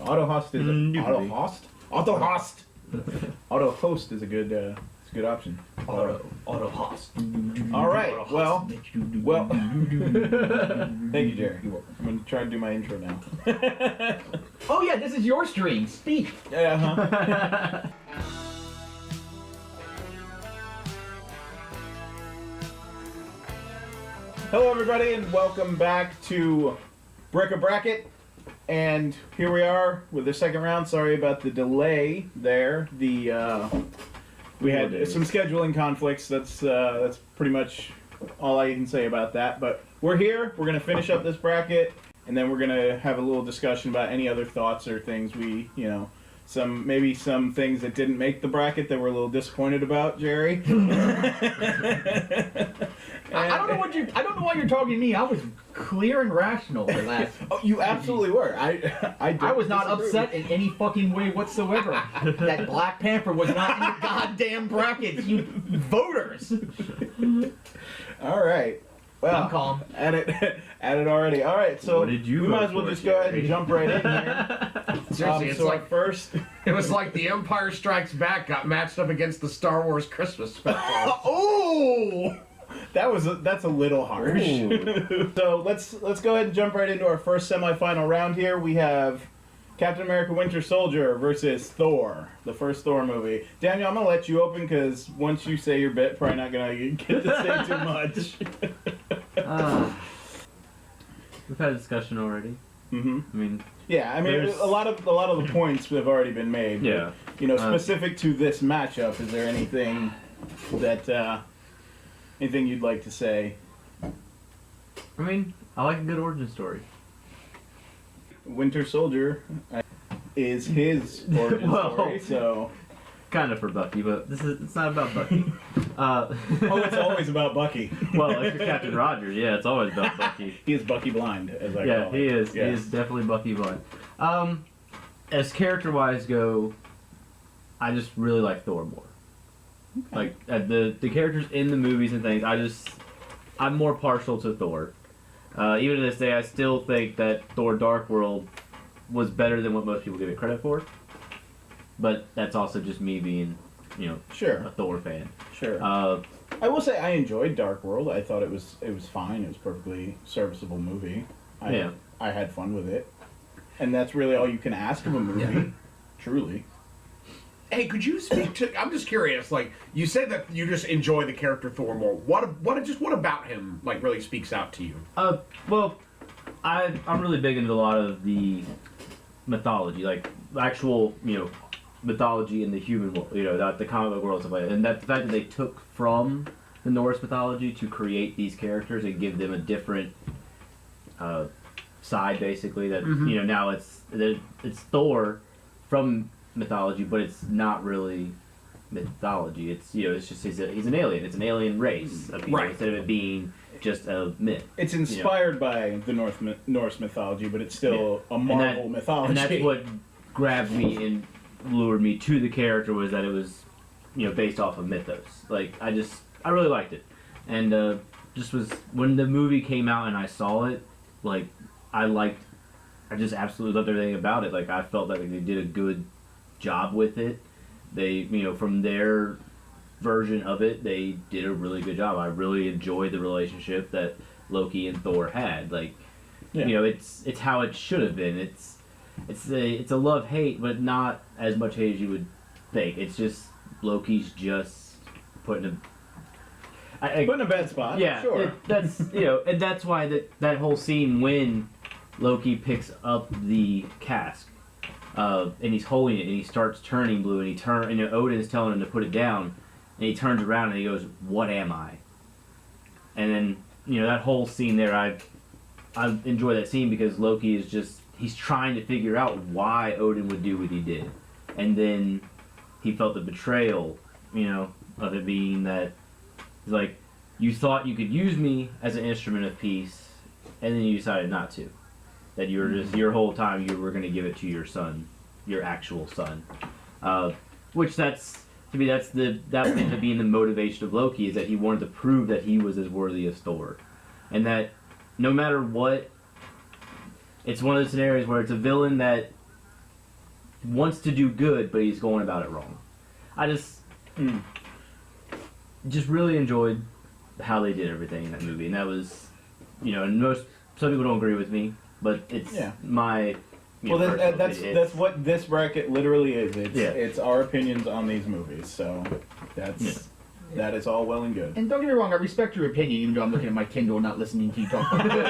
Auto host is auto host. Auto host. Auto host is a good option. Auto host. All right. Well. Thank you, Jerry. You're welcome. I'm gonna try to do my intro now. Oh yeah, this is your stream. Speak. Yeah. Hello, everybody, and welcome back to Brick a Bracket. And here we are with the second round. Sorry about the delay there. We had some scheduling conflicts. That's pretty much all I can say about that. But we're here. We're gonna finish up this bracket, and then we're gonna have a little discussion about any other thoughts or things maybe some things that didn't make the bracket that we're a little disappointed about, Jerry. I don't know why you're talking to me. I was clear and rational the last. Oh, you absolutely were. I was not upset in any fucking way whatsoever. That Black Panther was not in the goddamn bracket, you voters. All right. Well, I'm calm. At it already. All right, so we might as well just go ahead and jump right in here. Seriously, it's so like first. It was like The Empire Strikes Back got matched up against the Star Wars Christmas special. Oh, that's a little harsh. So let's go ahead and jump right into our first semifinal round here. We have Captain America: Winter Soldier versus Thor, the first Thor movie. Daniel, I'm gonna let you open because once you say your bit, probably not gonna get to say too much. We've had a discussion already. Mm-hmm. I mean, yeah, I mean, a lot of the points have already been made. Yeah. But, specific to this matchup, is there anything that anything you'd like to say? I mean, I like a good origin story. Winter Soldier is his origin story, so kind of for Bucky, but it's not about Bucky. it's always about Bucky. Well, if you're Captain Rogers, yeah, it's always about Bucky. He is Bucky blind, as I call it. He is. Yes. He is definitely Bucky blind. As character-wise go, I just really like Thor more. Okay. Like the characters in the movies and things, I'm more partial to Thor. Even to this day, I still think that Thor: Dark World was better than what most people give it credit for. But that's also just me being, sure, a Thor fan. Sure. I will say I enjoyed Dark World. I thought it was fine. It was a perfectly serviceable movie. I had fun with it, and that's really all you can ask of a movie. Yeah. Truly. Hey, could you speak to? I'm just curious. Like you said that you just enjoy the character Thor more. What about him like really speaks out to you? Well, I'm really big into a lot of the mythology, like actual mythology in the human world. The comic book world stuff like that. And that the fact that they took from the Norse mythology to create these characters and give them a different side, basically. That now it's Thor from mythology, but it's not really mythology. It's it's just he's an alien. It's an alien race of people, right, instead of it being just a myth. It's inspired by the Norse mythology, but it's still a Marvel mythology. And that's what grabbed me and lured me to the character, was that it was based off of mythos. Like I really liked it, and just was when the movie came out and I saw it, like I just absolutely loved everything about it. Like I felt like they did a good job with it. They from their version of it, they did a really good job. I really enjoyed the relationship that Loki and Thor had. Like it's how it should have been. It's a love-hate, but not as much hate as you would think. It's just Loki's just put in a bad spot. Yeah, sure. That's and that's why that whole scene when Loki picks up the cask, and he's holding it and he starts turning blue, and Odin's telling him to put it down, and he turns around and he goes, "What am I?" And then that whole scene there, I enjoy that scene because Loki is just, he's trying to figure out why Odin would do what he did. And then he felt the betrayal, of it being that, he's like, you thought you could use me as an instrument of peace, and then you decided not to. That you were just, your whole time you were going to give it to your son, your actual son. Which that ends up being the motivation of Loki, is that he wanted to prove that he was as worthy as Thor. And that no matter what, it's one of the scenarios where it's a villain that wants to do good, but he's going about it wrong. I just really enjoyed how they did everything in that movie, and that was, and some people don't agree with me, but it's my. Well, that's what this bracket literally is. It's Yeah. it's our opinions on these movies. So that is all well and good. And don't get me wrong, I respect your opinion, even though I'm looking at my Kindle and not listening to you talk about it.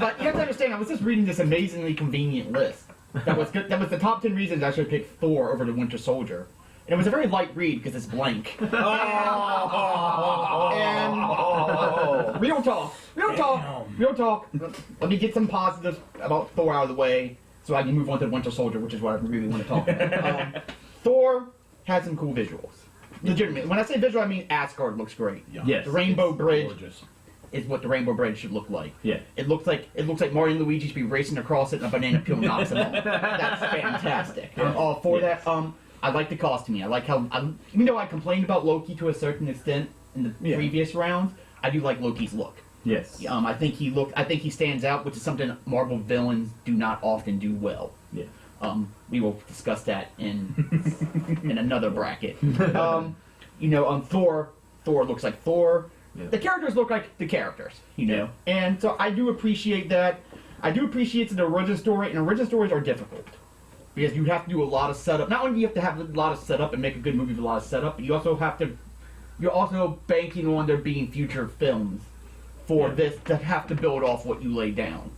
But you have to understand, I was just reading this amazingly convenient list. That was good. That was the top 10 reasons I should pick Thor over the Winter Soldier. And it was a very light read because it's blank. And real talk. Let me get some positives about Thor out of the way so I can move on to the Winter Soldier, which is what I really want to talk about. Thor has some cool visuals. Legitimately. When I say visual, I mean Asgard looks great. Yes. The Rainbow Bridge Gorgeous. is what the Rainbow Bridge should look like. Yeah. It looks like Mario and Luigi should be racing across it and a banana peel knocks them off. That's fantastic. I'm all for that. I like the costuming. I like how, even though I complained about Loki to a certain extent in the previous rounds, I do like Loki's look. Yes. I think he stands out, which is something Marvel villains do not often do well. Yeah. We will discuss that in another bracket. Thor looks like Thor. Yeah. The characters look like the characters, And so I do appreciate that. I do appreciate the origin story, and origin stories are difficult. Because you have to do a lot of setup. Not only do you have to have a lot of setup and make a good movie with a lot of setup, but you're also banking on there being future films for this to have to build off what you lay down.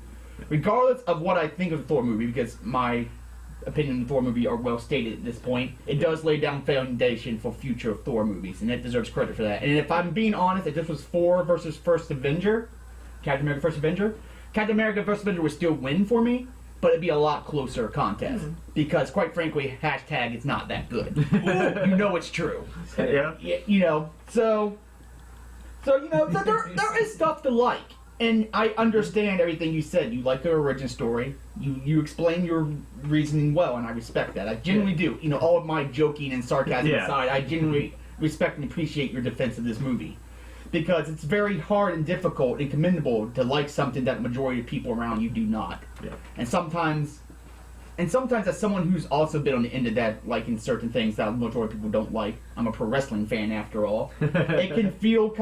Regardless of what I think of the Thor movie, because my opinion of the Thor movie are well stated at this point, it does lay down foundation for future Thor movies, and it deserves credit for that. And if I'm being honest, if this was Thor versus Captain America First Avenger would still win for me, but it'd be a lot closer contest. Because, quite frankly, hashtag it's not that good. It's true. Yeah. So there is stuff to like. And I understand everything you said. You like the origin story. You explain your reasoning well, and I respect that. I genuinely do. All of my joking and sarcasm aside, I genuinely respect and appreciate your defense of this movie. Because it's very hard and difficult and commendable to like something that the majority of people around you do not. Yeah. And sometimes as someone who's also been on the end of that, liking certain things that the majority of people don't like, I'm a pro wrestling fan after all, it can feel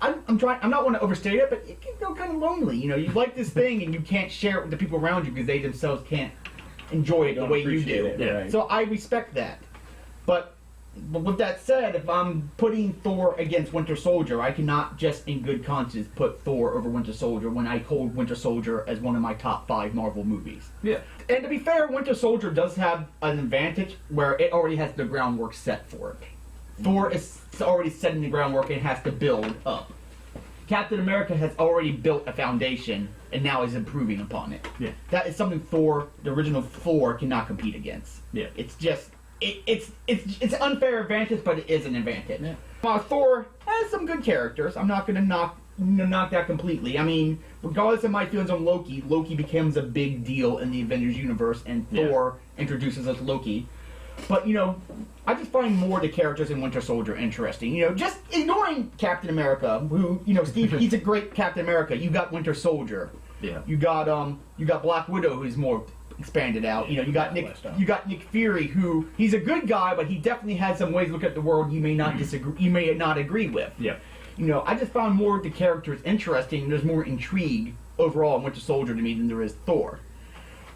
I'm not want to overstate it, but it can feel kind of lonely. You like this thing and you can't share it with the people around you because they themselves can't enjoy it the way you do. It, right. So I respect that. But with that said, if I'm putting Thor against Winter Soldier, I cannot just in good conscience put Thor over Winter Soldier when I hold Winter Soldier as one of my top 5 Marvel movies. Yeah. And to be fair, Winter Soldier does have an advantage where it already has the groundwork set for it. Thor is already setting the groundwork and has to build up. Captain America has already built a foundation and now is improving upon it. Yeah. That is something the original Thor cannot compete against. Yeah. It's just it's an unfair advantage, but it is an advantage. Yeah. While Thor has some good characters, I'm not going to knock that completely. I mean, regardless of my feelings on Loki becomes a big deal in the Avengers universe, and Thor introduces us to Loki. But I just find more the characters in Winter Soldier interesting. Just ignoring Captain America, who Steve, he's a great Captain America. You got Winter Soldier. Yeah. You got Black Widow, who's more expanded out. You got Nick Fury, who he's a good guy, but he definitely has some ways to look at the world you may not disagree, you may not agree with. Yeah. I just found more of the characters interesting. There's more intrigue overall in Winter Soldier to me than there is Thor.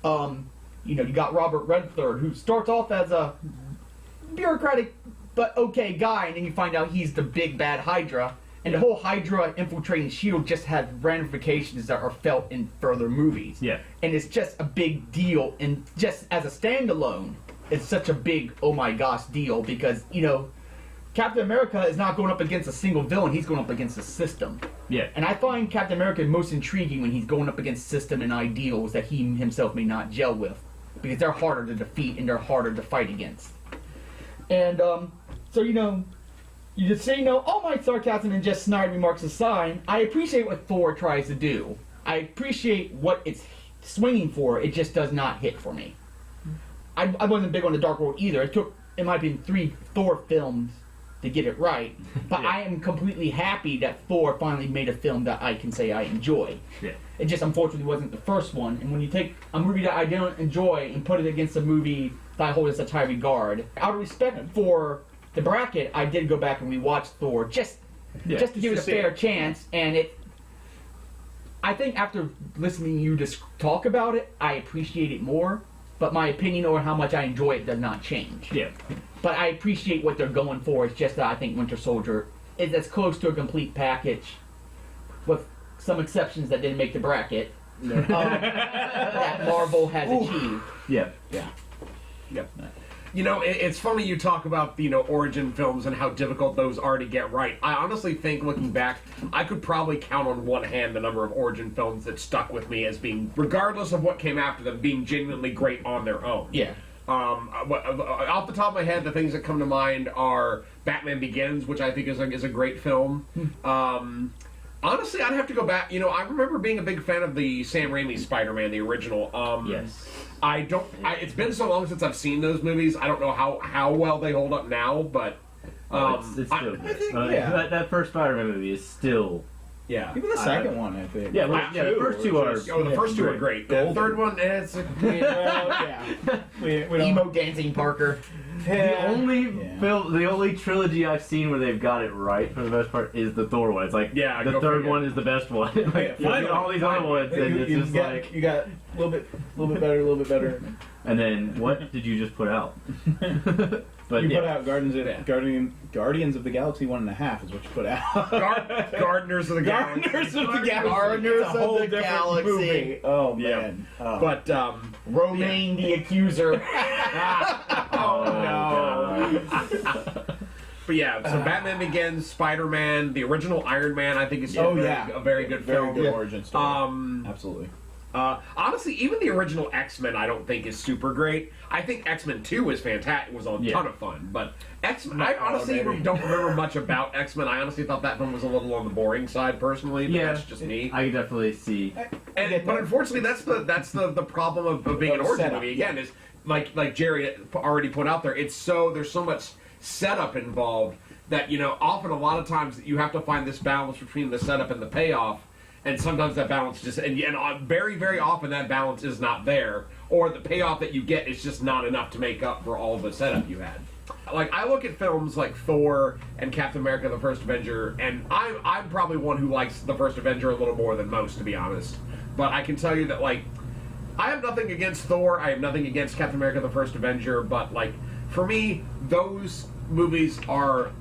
You got Robert Redford, who starts off as a bureaucratic but okay guy, and then you find out he's the big bad Hydra. And the whole Hydra infiltrating S.H.I.E.L.D. just has ramifications that are felt in further movies. Yeah. And it's just a big deal, and just as a standalone, it's such a big, oh my gosh, deal, because, Captain America is not going up against a single villain, he's going up against a system. Yeah. And I find Captain America most intriguing when he's going up against system and ideals that he himself may not gel with, because they're harder to defeat and they're harder to fight against. And, you just say, all my sarcasm and just snide remarks aside, I appreciate what Thor tries to do. I appreciate what it's swinging for, it just does not hit for me. I wasn't big on the Dark World either. It took, in my opinion, 3 Thor films to get it right. But I am completely happy that Thor finally made a film that I can say I enjoy. Yeah. It just unfortunately wasn't the first one. And when you take a movie that I don't enjoy and put it against a movie that I hold in such high regard, out of respect for the bracket, I did go back and rewatch Thor just to give it a fair chance. And I think after listening to you just talk about it, I appreciate it more. But my opinion or how much I enjoy it does not change. Yeah. But I appreciate what they're going for. It's just that I think Winter Soldier is as close to a complete package, with some exceptions that didn't make the bracket, that Marvel has achieved. Yeah. Yep. You know, it's funny you talk about, origin films and how difficult those are to get right. I honestly think, looking back, I could probably count on one hand the number of origin films that stuck with me as being, regardless of what came after them, being genuinely great on their own. Yeah. Off the top of my head, the things that come to mind are Batman Begins, which I think is a great film. Honestly, I'd have to go back. I remember being a big fan of the Sam Raimi Spider-Man, the original. Yes. It's been so long since I've seen those movies. I don't know how well they hold up now, but It's still good. think, That first Spider-Man movie is still. yeah. Even the second one, I think. Yeah, the first two are. The first two are great. The third one, it's Well, yeah. We don't. Emo dancing Parker. The only Yeah. film, the only trilogy I've seen where they've got it right for the most part is the Thor one. It's like Yeah, the go third figure. one is the best one. Like, Yeah, you look at finally. all these other ones, and it's just like. you got a little bit better, a little bit better. And then what did you just put out? But You yeah. put out Guardians of the Galaxy 1.5 is what you put out. Gardeners of the Galaxy. Gardeners of the Galaxy. Gardeners It's a whole of the different Galaxy. movie. Oh Yeah. man. Oh. But Romaine the Accuser. Oh, But yeah, so Batman Begins, Spider-Man, the original Iron Man, I think is a very good very film. good origin story. Um, Absolutely. Honestly, even the original X-Men, I don't think is super great. I think X-Men 2 was fantastic, was a ton of fun. But X-Men, I honestly don't remember much about X-Men. I honestly thought that one was a little on the boring side, personally. But that's just me. I can definitely see. But unfortunately, that's the problem of being an origin setup, movie. Again, is like Jerry already put out there. There's so much setup involved that often a lot of times you have to find this balance between the setup and the payoff. And sometimes that balance just and very, very often that balance is not there, or the payoff that you get is just not enough to make up for all the setup you had. Like, I look at films like Thor and Captain America: The First Avenger, and I'm probably one who likes The First Avenger a little more than most, to be honest. But I can tell you that, like, I have nothing against Thor, I have nothing against Captain America: The First Avenger, but, like, for me, those movies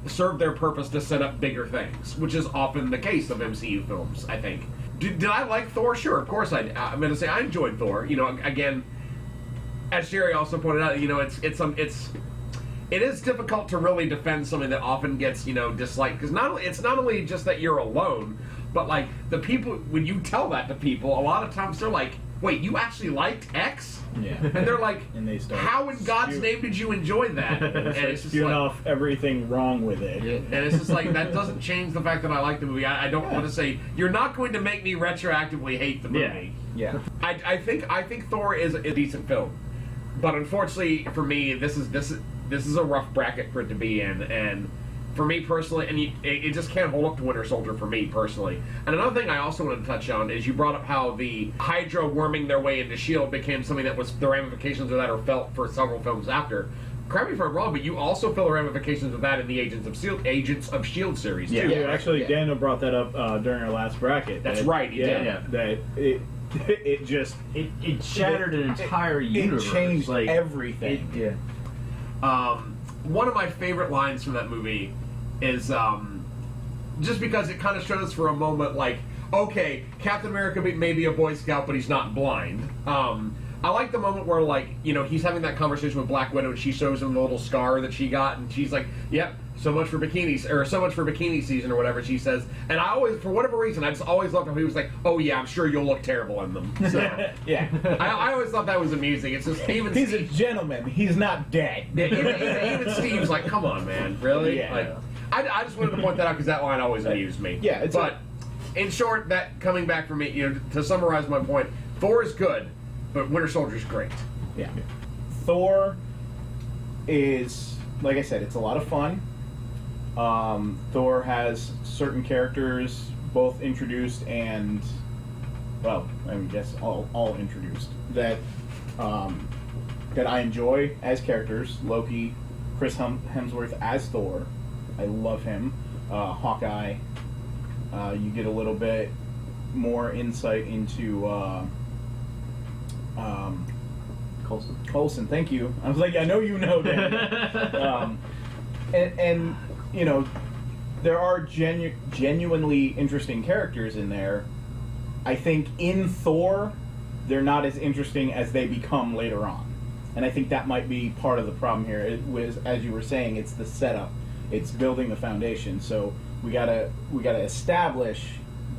serve their purpose to set up bigger things, which is often the case of MCU films, I think. Did I like Thor? Sure, of course I'm going to say I enjoyed Thor. Again, as Jerry also pointed out, it is difficult to really defend something that often gets disliked, because it's not only just that you're alone, but like the people, when you tell that to people, a lot of times they're like, "Wait, you actually liked X?" Yeah. And they're like, And they start "How in God's name did you enjoy that?" And it's just spewing like, off everything wrong with it. and it's just like, that doesn't change the fact that I like the movie. I don't want to say you're not going to make me retroactively hate the movie. Yeah. I think Thor is a decent film, but unfortunately for me, this is a rough bracket for it to be in, and for me personally, and it just can't hold up to Winter Soldier for me personally. And another thing I also wanted to touch on is you brought up how the Hydra worming their way into S.H.I.E.L.D. became something that was the ramifications of that are felt for several films after. Correct me if I'm wrong, but you also feel the ramifications of that in the Agents of S.H.I.E.L.D. series, too. Yeah, actually, Daniel brought that up during our last bracket. That's right, he did. Yeah. That it just It shattered an entire universe. it changed like, everything. One of my favorite lines from that movie is just because it kind of showed us for a moment, like, okay, Captain America may be a Boy Scout, but he's not blind. I like the moment where, like, he's having that conversation with Black Widow, and she shows him the little scar that she got, and she's like, "Yep, so much for bikinis, or so much for bikini season," or whatever she says. And I always, for whatever reason, I just always loved how he was like, "Oh yeah, I'm sure you'll look terrible in them." So Yeah. I always thought that was amusing. It's just even He's a gentleman. He's not dead. even Steve's like, "Come on, man, really?" Yeah. Like, I just wanted to point that out because that line always amused me. Yeah, but in short, that coming back for me, to summarize my point, Thor is good, but Winter Soldier's great. Yeah. Thor is, like I said, it's a lot of fun. Thor has certain characters both introduced and, well, I guess all introduced that that I enjoy as characters. Loki, Chris Hemsworth as Thor, I love him. Hawkeye, you get a little bit more insight into Coulson. Thank you. I was like, I know you know that. And you know, there are genuinely interesting characters in there. I think in Thor, they're not as interesting as they become later on. And I think that might be part of the problem here. It was, as you were saying, it's the setup. It's building the foundation. So we gotta establish,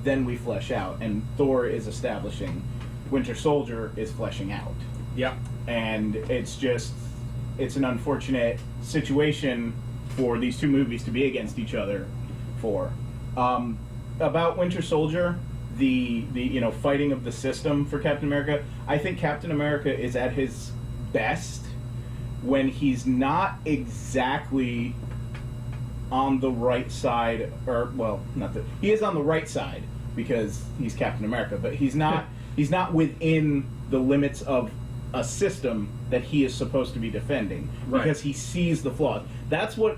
then we flesh out. And Thor is establishing. Winter Soldier is fleshing out. Yeah. And it's an unfortunate situation for these two movies to be against each other for. About Winter Soldier, the fighting of the system for Captain America, I think Captain America is at his best when he's not exactly on the right side, or well, he is on the right side because he's Captain America, but he's not within the limits of a system that he is supposed to be defending, because he sees the flaws. That's what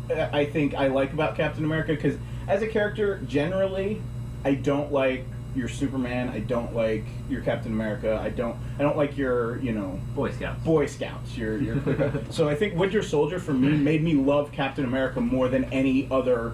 I think I like about Captain America, because as a character, generally, I don't like your Superman, I don't like your Captain America, I don't like your, Boy Scouts. Your So I think Winter Soldier for me made me love Captain America more than any other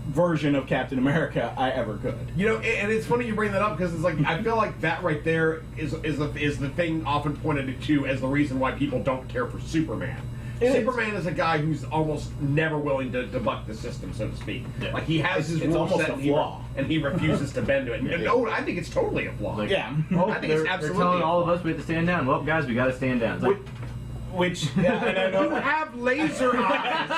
version of Captain America I ever could. And it's funny you bring that up, because it's like I feel like that right there is the thing often pointed to as the reason why people don't care for Superman. Superman is a guy who's almost never willing to buck the system, so to speak. Yeah. Like he has his rules almost set a flaw, and he refuses to bend to it. No, I think it's totally a flaw. Like, yeah, I think it's absolutely. They're telling all of us we have to stand down. Well, guys, we got to stand down. And I know you have laser eyes.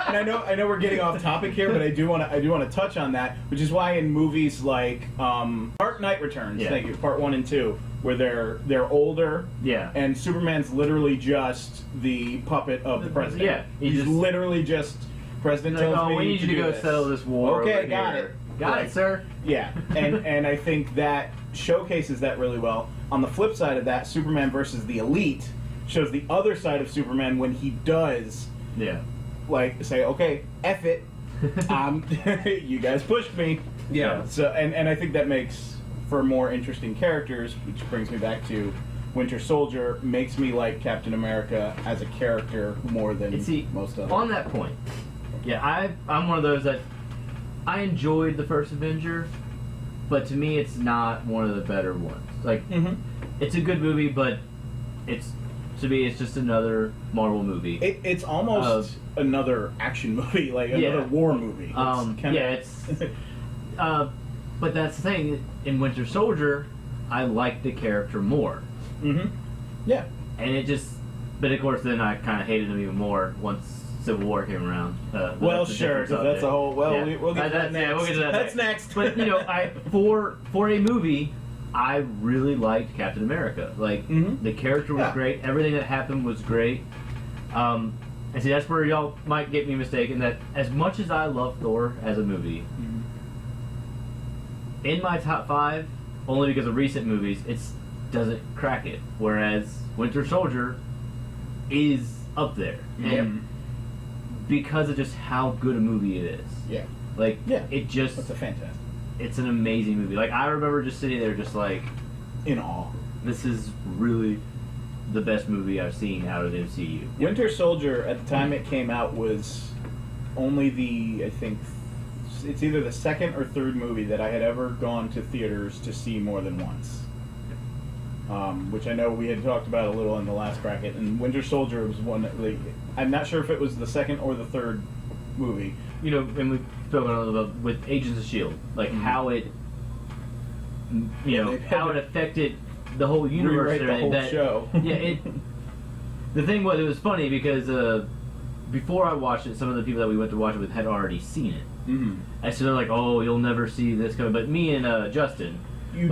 And I know we're getting off topic here, but I do want to touch on that, which is why in movies like Dark Knight Returns, thank you, Part 1 and 2, where they're older, and Superman's literally just the puppet of the president. Yeah, he's literally just president. Like, tells me we need you to go settle this war. Okay, over got here. it. Got it, sir. Yeah, and I think that showcases that really well. On the flip side of that, Superman versus the Elite shows the other side of Superman when he does, like, say, okay, F it, you guys pushed me. Yeah. So, and I think that makes for more interesting characters, which brings me back to Winter Soldier, makes me like Captain America as a character more than most others. On that point, I'm one of those that I enjoyed the first Avenger, but to me it's not one of the better ones. Like, it's a good movie, but to me, it's just another Marvel movie. It's almost another action movie, like another war movie. But that's the thing. In Winter Soldier, I like the character more. Yeah. And but of course, then I kind of hated him even more once Civil War came around. Well, sure, because that's a whole. Well, we'll get to that next. Yeah, we'll get to that. That's next. But for a movie, I really liked Captain America. Like, the character was great. Everything that happened was great. And see, that's where y'all might get me mistaken, that as much as I love Thor as a movie, in my top 5, only because of recent movies, it doesn't crack it. Whereas Winter Soldier is up there. And because of just how good a movie it is. Yeah. Like, it just... It's a fantastic. It's an amazing movie. Like, I remember just sitting there just like... in awe. This is really the best movie I've seen out of the MCU. Winter Soldier, at the time it came out, was only I think, it's either the second or third movie that I had ever gone to theaters to see more than once. Which I know we had talked about a little in the last bracket, and Winter Soldier was one that really... I'm not sure if it was the second or the third movie. And we've spoken about with Agents of S.H.I.E.L.D., like how it... how it affected the whole universe. Rewrite the whole show. The thing was, it was funny because before I watched it, some of the people that we went to watch it with had already seen it. And so they're like, "Oh, you'll never see this coming." But me and Justin, we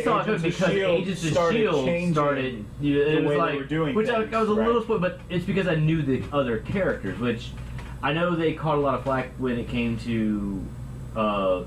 saw it because Agents of S.H.I.E.L.D. started. It was like, which I was a little spoiled, but it's because I knew the other characters, which I know they caught a lot of flack when it came to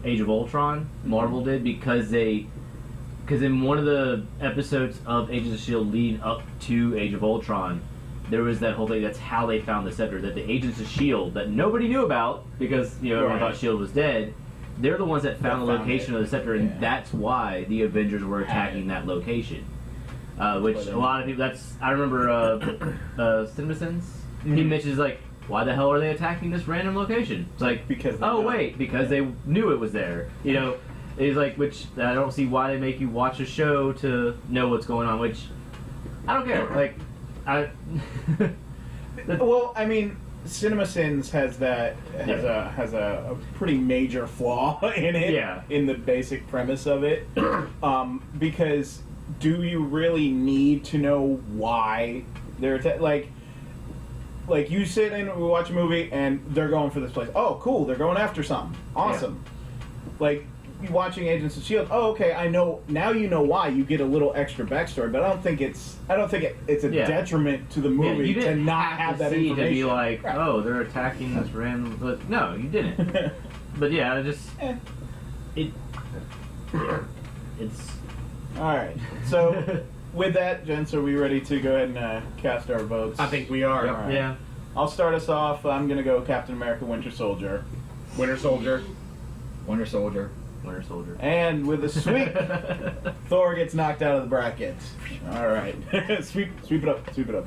Age of Ultron. Marvel did because in one of the episodes of Agents of S.H.I.E.L.D. leading up to Age of Ultron, there was that whole thing. That's how they found the scepter. That the Agents of S.H.I.E.L.D. that nobody knew about because everyone thought S.H.I.E.L.D. was dead. They're the ones that found the location of the scepter, and that's why the Avengers were attacking that location. Which a lot of people. I remember CinemaSins. He mentions like, why the hell are they attacking this random location? It's like because they knew it was there. It's like, which I don't see why they make you watch a show to know what's going on. Which I don't care. Like well, I mean, CinemaSins has a pretty major flaw in it. Yeah. In the basic premise of it, because do you really need to know why they're like you sit and watch a movie and they're going for this place. Oh, cool! They're going after something. Awesome. Yeah. Like you watching Agents of S.H.I.E.L.D. Oh, okay. I know now. You know why. You get a little extra backstory, but I don't think it's a detriment to the movie to not have that information. To be like, oh, they're attacking this random. But no, you didn't. But yeah, it's. All right. So. With that, gents, are we ready to go ahead and cast our votes? I think we are. Right. Yeah. I'll start us off. I'm going to go Captain America Winter Soldier. Winter Soldier. Winter Soldier. Winter Soldier. And with a sweep, Thor gets knocked out of the bracket. All right. Sweep it up. Sweep it up.